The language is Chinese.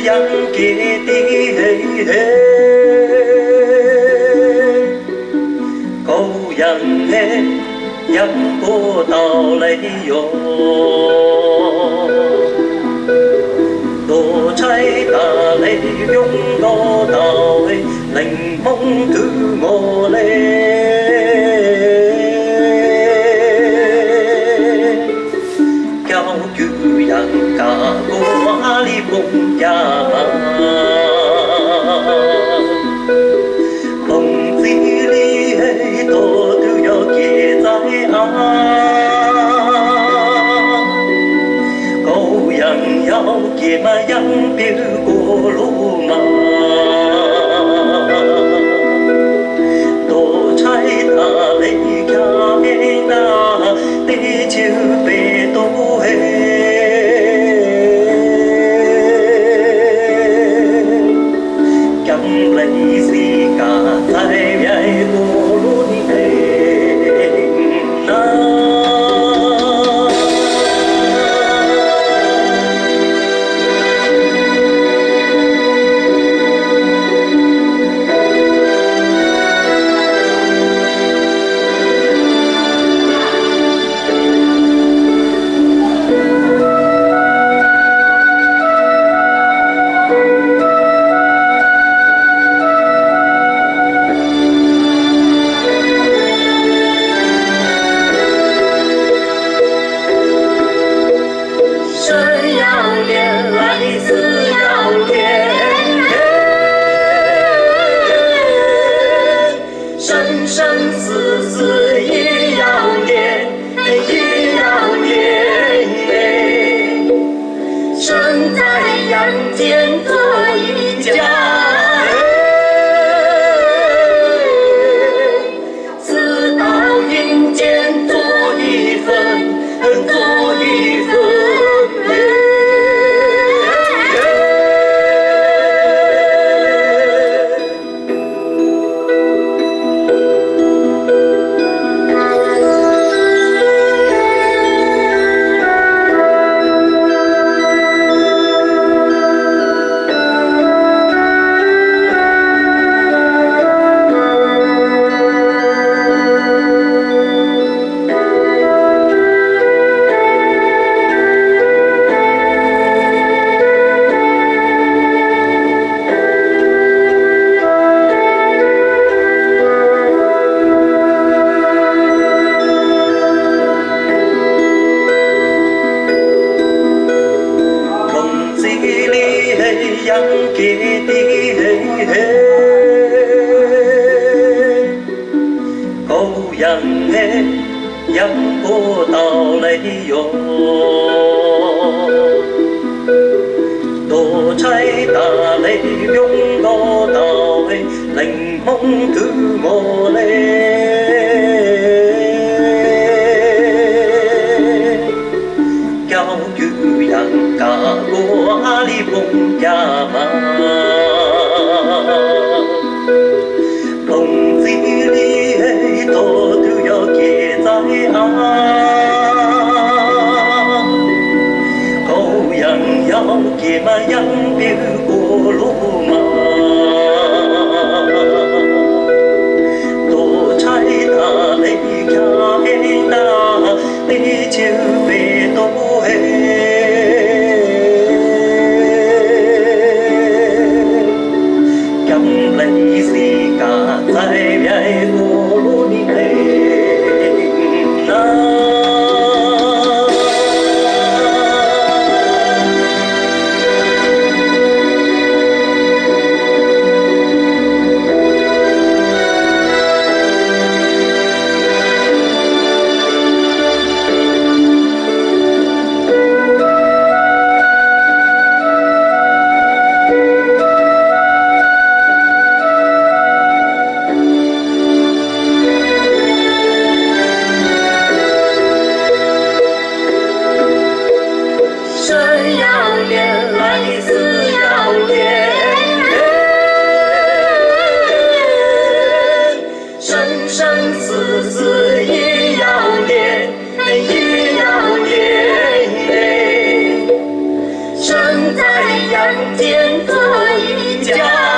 人嘅啲高人嘅人波道理哟，多彩大理用多道理，檸檬土我嘞。人家過阿里蹦呀，蹦子裡係多都有記載啊，高人有記嘛人表過路嘛，多彩大理家咩那地球被多嘿。lấy gì cả tay vậy cô luôn人嘅啲高人嘅人波道理哟，多彩大理用多道理，檸檬土我嘞。人家過阿里蹦呀嘛，蹦子裡係多都有記載啊，高人有記嘛人表過路嘛，多彩大理家嘅那地球被多嘿。lấy gì cả tay vậy cô luôn 阳间做一家。